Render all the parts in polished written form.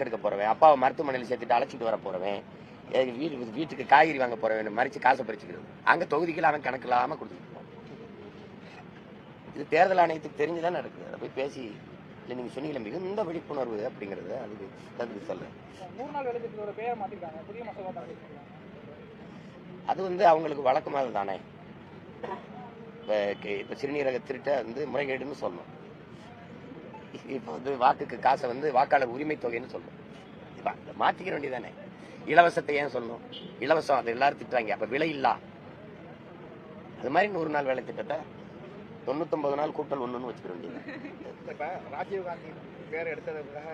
Risk எடுக்க போறவன், அப்பாவை மருத்துவமனையில் சேர்த்துட்டு அழைச்சிட்டு வர போறவன், வீட்டுக்கு காய்கறி வாங்க போறவன் மறிச்சு காசை பறிச்சுக்கிறது. அங்க தொகுதிகள் அவன் கணக்கு இல்லாம கொடுத்துட்டு இது தேர்தல் ஆணையத்துக்கு தெரிஞ்சுதான் நடக்குது. அதை போய் பேசி இல்லை நீங்க சொன்னீங்களா மிகுந்த விழிப்புணர்வு அப்படிங்கறது அதுக்கு சொல்ல அது அவங்களுக்கு வழக்கமாக தானே. இப்ப சிறுநீரக திருட்ட முறைகேடுன்னு சொல்லணும். இப்ப வாக்குக்கு காசை வாக்காளர் உரிமை தொகைன்னு சொல்லணும். மாத்திக்க வேண்டியதானே. இலவசத்தை ஏன் சொல்லணும்? இலவசம் அது எல்லாரும் திட்டுறாங்க. அப்ப விலை இல்லா அது மாதிரி 100 நாள் வேலை திட்டத்தை 99 நாள் கூட்டல் ஒண்ணுன்னு வச்சுக்க வேண்டியது. இப்ப ராஜீவ்காந்தி பேர் எடுத்ததுக்காக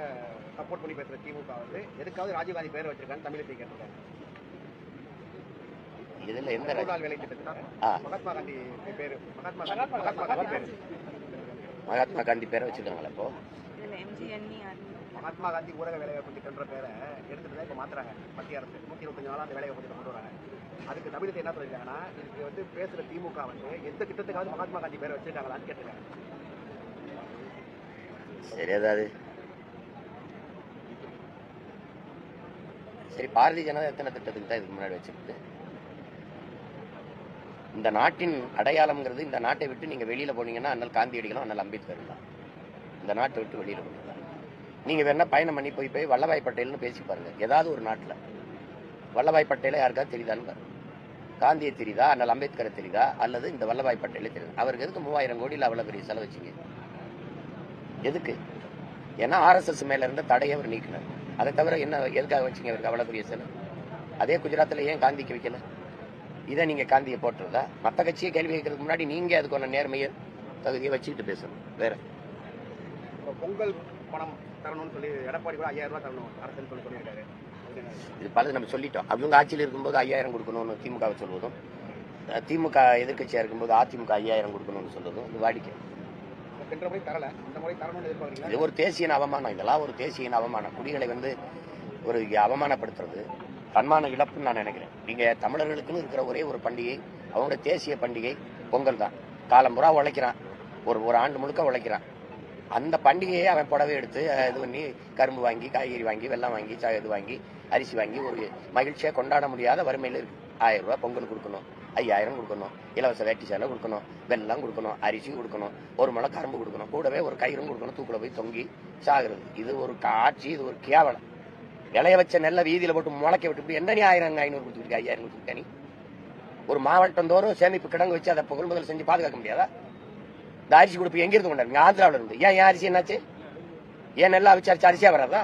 சப்போர்ட் பண்ணி பேசுற திமுக எதுக்காவது ராஜீவ்காந்தி பேர் வச்சிருக்காங்க தமிழகத்தை கேட்டிருக்காங்க. இதுல எந்த வேலை திட்டத்தில் மகாத்மா காந்தி பேரு மகாத்மா காந்தி பேரை வச்சிருக்காங்களா? இப்போ மகாத்மா காந்தி ஊரக வேலைவாய்ப்பு திட்டம்ன்ற பேரை எடுத்துட்டு தான் இப்ப மாத்துறாங்க மத்திய அரசு. 125 நாளா அந்த வேலைவாய்ப்பு திட்டம் கொண்டு வராங்க. அதுக்கு தமிழகத்தை என்ன சொல்லிருக்காங்கன்னா, இதுக்கு பேசுற திமுக எந்த திட்டத்துக்காவது மகாத்மா காந்தி பேரை வச்சிருக்காங்களான்னு கேட்டுருக்காங்க. சரி, அதாவது சரி, பாரதிய ஜனதா எத்தனை திட்டத்துக்கு தான் இதுக்கு முன்னாடி வச்சிருக்கு? இந்த நாட்டின் அடையாளம்ங்கிறது, இந்த நாட்டை விட்டு நீங்க வெளியில போனீங்கன்னா அண்ணல் காந்தியடிகளும் அண்ணல் அம்பேத்கர் தான். இந்த நாட்டை விட்டு வெளியில போனீங்க நீங்க வேணா பயணம் பண்ணி போய் வல்லபாய் பட்டேல்னு பேசி பாருங்க. ஏதாவது ஒரு நாட்டுல வல்லபாய் பட்டேல யாருக்காவது தெரியுதான்னு பாருங்க. காந்தியை தெரியுதா, அண்ணல் அம்பேத்கரை தெரியுதா, அல்லது இந்த வல்லபாய் பட்டேலே தெரியுது? அவருக்கு எதுக்கு 3000 கோடியில் அவ்வளவு பெரிய செலவச்சிங்க? எதுக்கு? ஏன்னா RSS மேல இருந்த தடையை அவர் நீக்கினார். அதை தவிர என்ன எதுக்காக வச்சிங்க அவருக்கு அவ்வளவு பெரிய செலவு? அதே குஜராத்தில் ஏன் காந்திக்கு வைக்கல? இதை நீங்க காந்தியை போட்டுறதா? மற்ற கட்சியை கேள்வி கேட்கறதுக்கு முன்னாடி நீங்க அதுக்கான நேர்மையை தகுதியை வச்சுக்கிட்டு பேசணும். வேற பொங்கல் பணம் தரணும்னு சொல்லி எடப்பாடி கூட 5000 ரூபாய் தரணும் அரசு சொல்லியிருக்காரு. இது பல நம்ம சொல்லிட்டோம். அவங்க ஆட்சியில் இருக்கும்போது 5000 கொடுக்கணும்னு திமுகவை சொல்வதும், திமுக எதிர்கட்சியா இருக்கும்போது அதிமுக 5000 கொடுக்கணும்னு சொல்வதும் இது வாடிக்கை. இது ஒரு தேசிய அவமானம். இதெல்லாம் ஒரு தேசிய அவமானம். குடிகளை ஒரு அவமானப்படுத்துறது தன்மான இழப்புன்னு நான் நினைக்கிறேன். நீங்க தமிழர்களுக்குன்னு இருக்கிற ஒரே ஒரு பண்டிகை, அவங்களோட தேசிய பண்டிகை பொங்கல் தான். காலம்புறா உழைக்கிறான், ஒரு ஆண்டு முழுக்க உழைக்கிறான். அந்த பண்டிகையை அவன் புடவை எடுத்து இது பண்ணி கரும்பு வாங்கி, காய்கறி வாங்கி, வெல்லம் வாங்கி, இது வாங்கி, அரிசி வாங்கி ஒரு மகிழ்ச்சியா கொண்டாட முடியாத வறுமையில இருக்கு. 1000 ரூபாய் பொங்கல் கொடுக்கணும், 5000 கொடுக்கணும், இலவச வேட்டி சேலை கொடுக்கணும், வெல்லம் கொடுக்கணும், அரிசி கொடுக்கணும், ஒரு முளை கரும்பு கொடுக்கணும், கூடவே ஒரு கயிறும் கொடுக்கணும், தூக்குல போய் தொங்கி சாகுறது. இது ஒரு காட்சி, இது ஒரு கேவலம். இலைய வச்ச நெல்ல வீதியில போட்டு முளைக்க விட்டு என்ன நீ 1000 500 கொடுத்துருக்க, 5000 கொடுத்துருக்க? நீ ஒரு மாவட்டம் தோறும் சேமிப்பு கிடங்கு வச்சு அதை கொள்முதல் செஞ்சு பாதுகாக்க முடியாதா? இந்த அரிசி கொடுப்பு எங்கிருந்து கொண்டாரு? ஆந்திராவில இருந்து. ஏன் அரிசி என்னாச்சு? ஏன் நெல்லா வச்சு அரிசியா வராதா?